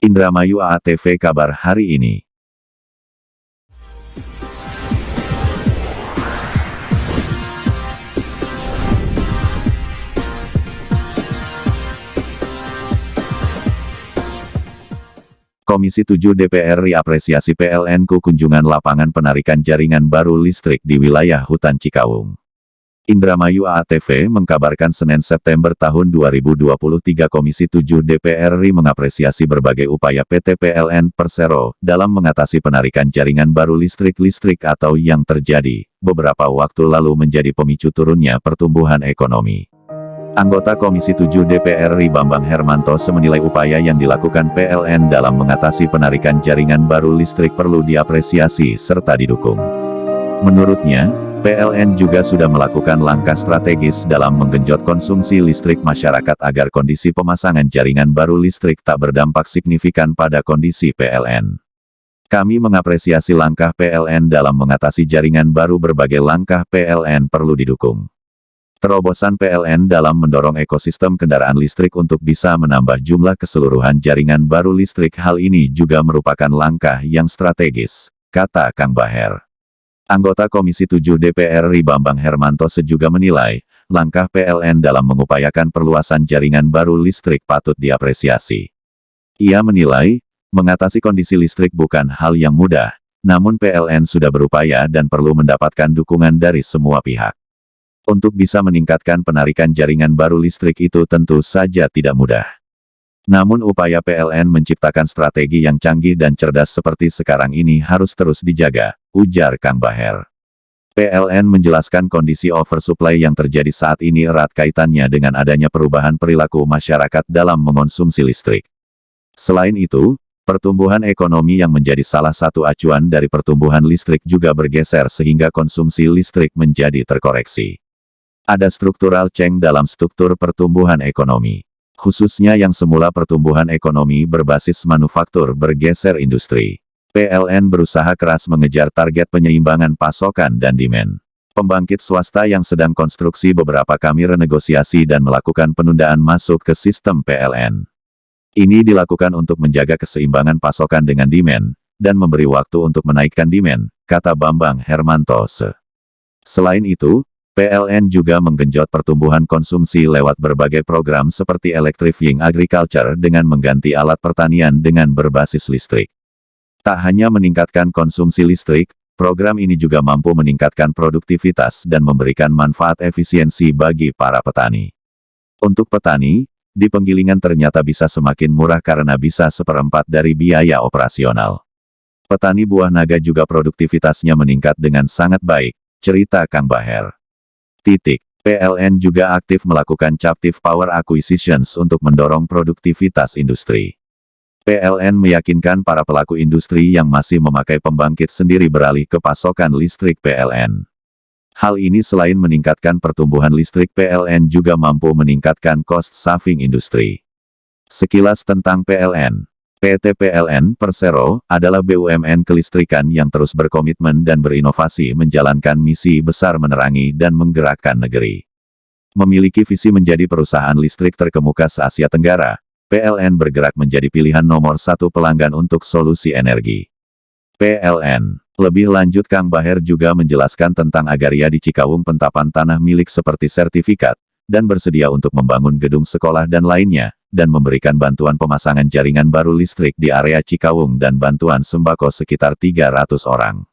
Indramayu AATV kabar hari ini. Komisi 7 DPR RI apresiasi PLN ku kunjungan lapangan penarikan jaringan baru listrik di wilayah Hutan Cikawung. Indramayu AATV mengkabarkan Senin September tahun 2023 Komisi 7 DPR RI mengapresiasi berbagai upaya PT PLN Persero dalam mengatasi penarikan jaringan baru listrik atau yang terjadi beberapa waktu lalu menjadi pemicu turunnya pertumbuhan ekonomi. Anggota Komisi 7 DPR RI Bambang Hermanto menilai upaya yang dilakukan PLN dalam mengatasi penarikan jaringan baru listrik perlu diapresiasi serta didukung. Menurutnya, PLN juga sudah melakukan langkah strategis dalam menggenjot konsumsi listrik masyarakat agar kondisi pemasangan jaringan baru listrik tak berdampak signifikan pada kondisi PLN. Kami mengapresiasi langkah PLN dalam mengatasi jaringan baru. Berbagai langkah PLN perlu didukung. Terobosan PLN dalam mendorong ekosistem kendaraan listrik untuk bisa menambah jumlah keseluruhan jaringan baru listrik, hal ini juga merupakan langkah yang strategis, kata Kang Baher. Anggota Komisi 7 DPR RI Bambang Hermanto juga menilai, langkah PLN dalam mengupayakan perluasan jaringan baru listrik patut diapresiasi. Ia menilai, mengatasi kondisi listrik bukan hal yang mudah, namun PLN sudah berupaya dan perlu mendapatkan dukungan dari semua pihak. Untuk bisa meningkatkan penarikan jaringan baru listrik itu tentu saja tidak mudah. Namun upaya PLN menciptakan strategi yang canggih dan cerdas seperti sekarang ini harus terus dijaga, ujar Kang Baher. PLN menjelaskan kondisi oversupply yang terjadi saat ini erat kaitannya dengan adanya perubahan perilaku masyarakat dalam mengonsumsi listrik. Selain itu, pertumbuhan ekonomi yang menjadi salah satu acuan dari pertumbuhan listrik juga bergeser sehingga konsumsi listrik menjadi terkoreksi. Ada struktural change dalam struktur pertumbuhan ekonomi. Khususnya yang semula pertumbuhan ekonomi berbasis manufaktur bergeser industri. PLN berusaha keras mengejar target penyeimbangan pasokan dan demand. Pembangkit swasta yang sedang konstruksi beberapa kami renegosiasi dan melakukan penundaan masuk ke sistem PLN. Ini dilakukan untuk menjaga keseimbangan pasokan dengan demand, dan memberi waktu untuk menaikkan demand, kata Bambang Hermanto. Selain itu, PLN juga menggenjot pertumbuhan konsumsi lewat berbagai program seperti Electrifying Agriculture dengan mengganti alat pertanian dengan berbasis listrik. Tak hanya meningkatkan konsumsi listrik, program ini juga mampu meningkatkan produktivitas dan memberikan manfaat efisiensi bagi para petani. Untuk petani, di penggilingan ternyata bisa semakin murah karena bisa seperempat dari biaya operasional. Petani buah naga juga produktivitasnya meningkat dengan sangat baik, cerita Kang Baher. PLN juga aktif melakukan captive power acquisitions untuk mendorong produktivitas industri. PLN meyakinkan para pelaku industri yang masih memakai pembangkit sendiri beralih ke pasokan listrik PLN. Hal ini selain meningkatkan pertumbuhan listrik, PLN juga mampu meningkatkan cost saving industri. Sekilas tentang PLN. PT PLN Persero adalah BUMN kelistrikan yang terus berkomitmen dan berinovasi menjalankan misi besar menerangi dan menggerakkan negeri. Memiliki visi menjadi perusahaan listrik terkemuka se-Asia Tenggara, PLN bergerak menjadi pilihan nomor satu pelanggan untuk solusi energi. PLN. Lebih lanjut Kang Baher juga menjelaskan tentang Agaria di Cikawung, pentapan tanah milik seperti sertifikat, dan bersedia untuk membangun gedung sekolah dan lainnya, dan memberikan bantuan pemasangan jaringan baru listrik di area Cikawung dan bantuan sembako sekitar 300 orang.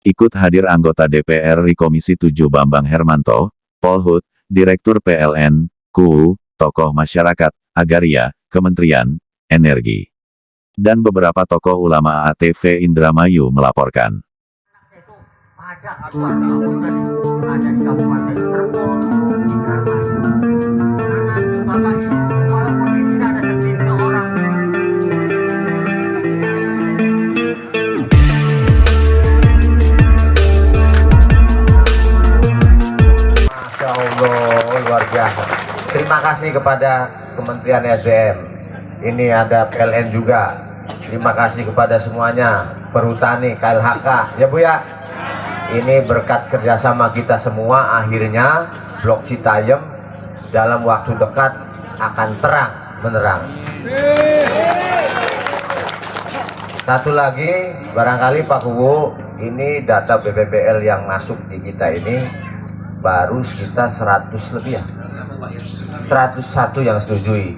Ikut hadir anggota DPR RI Komisi 7 Bambang Hermanto, Polhut, Direktur PLN, KUU, tokoh masyarakat, Agaria, Kementerian Energi, dan beberapa tokoh ulama AATV Indramayu melaporkan. Ada di Kabupaten Cirebon, di Indramayu. Nah, nanti Bapak Ibu, walaupun di sini ada segelintir orang. Masya Allah, luar biasa. Terima kasih kepada Kementerian SDM. Ini ada PLN juga. Terima kasih kepada semuanya, Perhutani, KLHK, ya Bu ya. Ini berkat kerjasama kita semua, akhirnya Blok Citayam dalam waktu dekat akan terang menerang. Satu lagi, barangkali Pak Kubu, ini data BPPL yang masuk di kita ini baru sekitar 100 lebih ya. 101 yang setujui.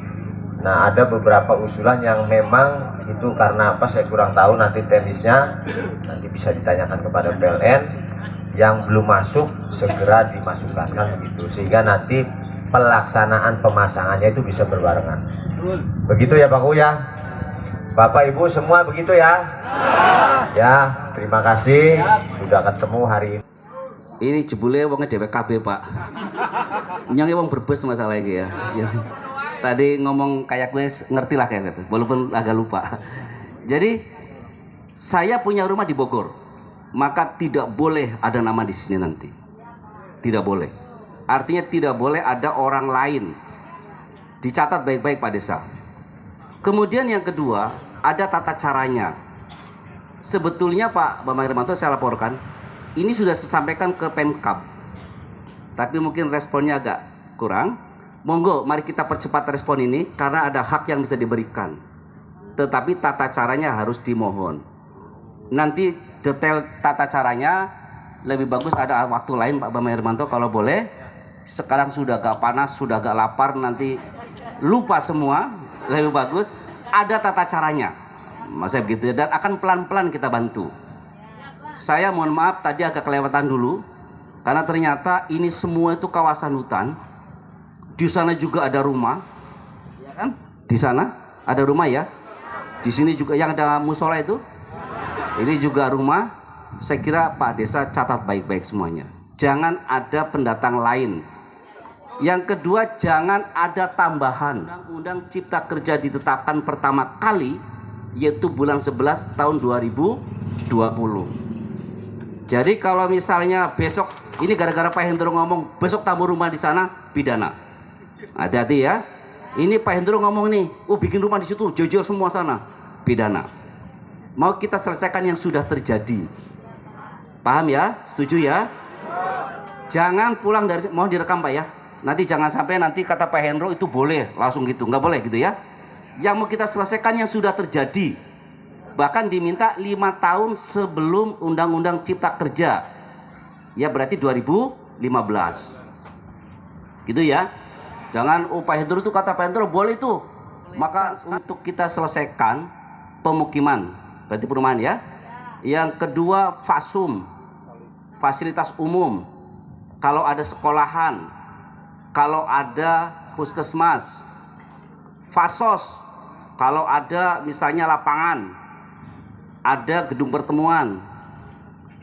Nah, ada beberapa usulan yang memang itu karena apa saya kurang tahu, nanti teknisnya nanti bisa ditanyakan kepada PLN. Yang belum masuk segera dimasukkan kan begitu, sehingga nanti pelaksanaan pemasangannya itu bisa berbarengan. Begitu ya Pak Kubu ya. Bapak Ibu semua begitu ya. Ya, terima kasih sudah ketemu hari ini. Ini jebule wongnya DPKB Pak. Nyangnya wong berbes masalah ini ya. Tadi ngomong kayak gue ngerti lah kayak gitu, walaupun agak lupa. Jadi saya punya rumah di Bogor, maka tidak boleh ada nama di sini nanti. Tidak boleh. Artinya tidak boleh ada orang lain. Dicatat baik-baik Pak Desa. Kemudian yang kedua, ada tata caranya. Sebetulnya Pak Bambang Hermanto saya laporkan, ini sudah saya sampaikan ke Pemkab. Tapi mungkin responnya agak kurang. Monggo, mari kita percepat respon ini karena ada hak yang bisa diberikan. Tetapi tata caranya harus dimohon. Nanti detail tata caranya lebih bagus ada waktu lain Pak Bambang Hermanto kalau boleh. Sekarang sudah agak panas, sudah agak lapar, nanti lupa semua. Lebih bagus ada tata caranya. Maksudnya begitu ya, dan akan pelan-pelan kita bantu. Saya mohon maaf tadi agak kelewatan dulu karena ternyata ini semua itu kawasan hutan. Di sana juga ada rumah, ya kan? Di sana ada rumah ya. Di sini juga yang ada musola itu. Ini juga rumah. Saya kira Pak Desa catat baik-baik semuanya. Jangan ada pendatang lain. Yang kedua, jangan ada tambahan. Undang-Undang Cipta Kerja ditetapkan pertama kali yaitu bulan 11 tahun 2020. Jadi kalau misalnya besok ini gara-gara Pak Hendro ngomong besok tamu rumah di sana pidana. Hati-hati ya. Ini Pak Hendro ngomong nih, bikin rumah di situ, jujur semua sana, pidana. Mau kita selesaikan yang sudah terjadi. Paham ya? Setuju ya? Jangan pulang dari, mohon direkam Pak ya. Nanti jangan sampai nanti kata Pak Hendro itu boleh langsung gitu, nggak boleh gitu ya. Yang mau kita selesaikan yang sudah terjadi. Bahkan diminta 5 tahun sebelum Undang-Undang Cipta Kerja. Ya berarti 2015. Gitu ya. Jangan Pak Hendro itu kata Pak Hendro boleh itu. Maka untuk kita selesaikan pemukiman, berarti perumahan ya. Yang kedua fasum, fasilitas umum. Kalau ada sekolahan, kalau ada puskesmas, fasos, kalau ada misalnya lapangan, ada gedung pertemuan,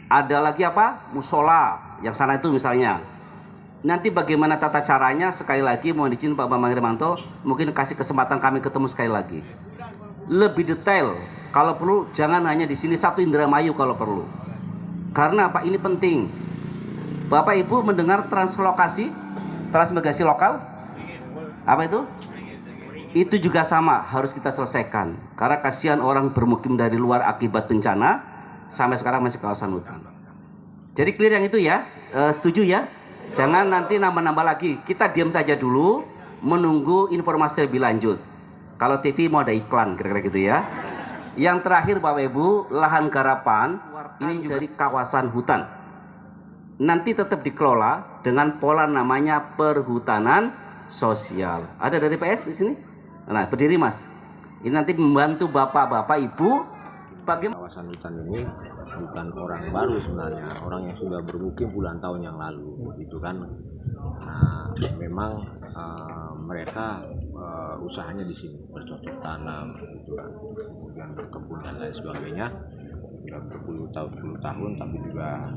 ada lagi apa? Musola, yang sana itu misalnya. Nanti bagaimana tata caranya sekali lagi mohon izin Pak Bambang Hermanto, mungkin kasih kesempatan kami ketemu sekali lagi. Lebih detail, kalau perlu jangan hanya di sini satu Indramayu kalau perlu. Karena Pak ini penting. Bapak Ibu mendengar translokasi, transmigrasi lokal? Apa itu? Itu juga sama harus kita selesaikan. Karena kasihan orang bermukim dari luar akibat bencana, sampai sekarang masih kawasan hutan. Jadi clear yang itu ya, setuju ya? Jangan nanti nambah-nambah lagi. Kita diam saja dulu, menunggu informasi lebih lanjut. Kalau TV mau ada iklan, kira-kira gitu ya. Yang terakhir Bapak Ibu, lahan garapan ini juga dari kawasan hutan. Nanti tetap dikelola dengan pola namanya perhutanan sosial. Ada dari PS di sini? Nah, berdiri Mas. Ini nanti membantu Bapak-bapak Ibu bagaimana kawasan hutan ini bukan orang baru sebenarnya, orang yang sudah bermukim puluhan tahun yang lalu gitu kan. Nah, memang mereka usahanya di sini bercocok tanam gitu kan, kemudian berkebun dan lain sebagainya, sudah berpuluh tahun tapi juga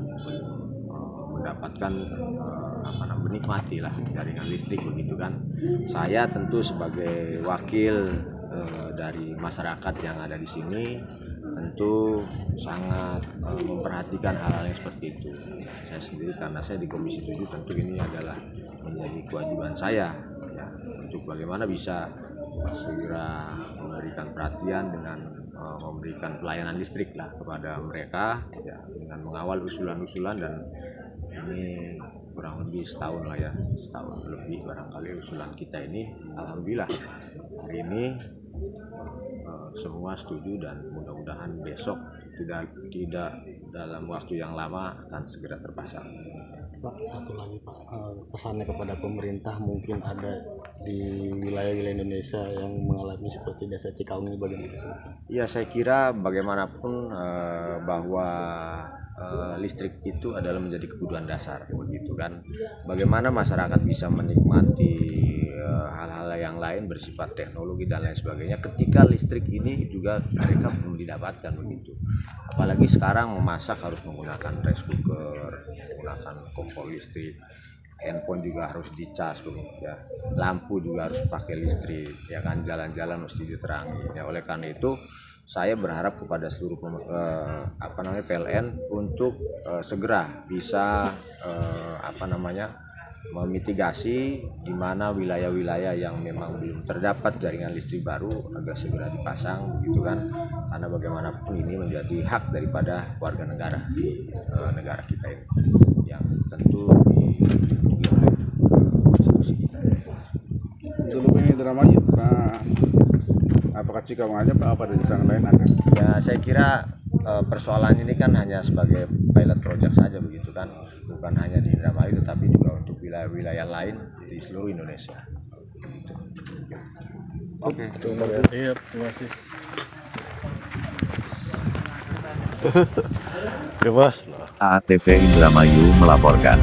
mendapatkan menikmati lah jaringan listrik begitu kan. Saya tentu sebagai wakil dari masyarakat yang ada di sini tentu sangat memperhatikan hal-hal yang seperti itu. Saya sendiri karena saya di Komisi 7 tentu ini adalah menjadi kewajiban saya ya, untuk bagaimana bisa segera memberikan perhatian dengan memberikan pelayanan listrik lah kepada mereka ya, dengan mengawal usulan-usulan. Dan ini kurang lebih setahun lah ya, setahun lebih barangkali usulan kita ini alhamdulillah hari ini semua setuju dan mudah-mudahan besok tidak dalam waktu yang lama akan segera terpasang. Pak, satu lagi Pak, pesannya kepada pemerintah, mungkin ada di wilayah-wilayah Indonesia yang mengalami seperti desa Cikaung ini, bagaimana? Ya, saya kira bagaimanapun bahwa listrik itu adalah menjadi kebutuhan dasar, begitu kan. Bagaimana masyarakat bisa menikmati hal-hal yang lain bersifat teknologi dan lain sebagainya ketika listrik ini juga mereka belum didapatkan, begitu. Apalagi sekarang memasak harus menggunakan rice cooker, menggunakan kompor listrik, handphone juga harus dicas, ya. Lampu juga harus pakai listrik, ya kan, jalan-jalan mesti diterangi. Ya, oleh karena itu saya berharap kepada seluruh PLN untuk segera bisa memitigasi di mana wilayah-wilayah yang memang belum terdapat jaringan listrik baru agar segera dipasang, gitu kan, karena bagaimanapun ini menjadi hak daripada warga negara di negara kita ini yang tentu dilindungi oleh konstitusi kita. Dulu ini Indramayu, nah, apakah Cikaung aja Pak, apa ada di sana lain ada? Ya, saya kira persoalan ini kan hanya sebagai pilot project saja, begitu kan, bukan hanya di Indramayu tetapi juga untuk wilayah-wilayah lain di seluruh Indonesia. Oke, terima kasih. AATV Indramayu melaporkan.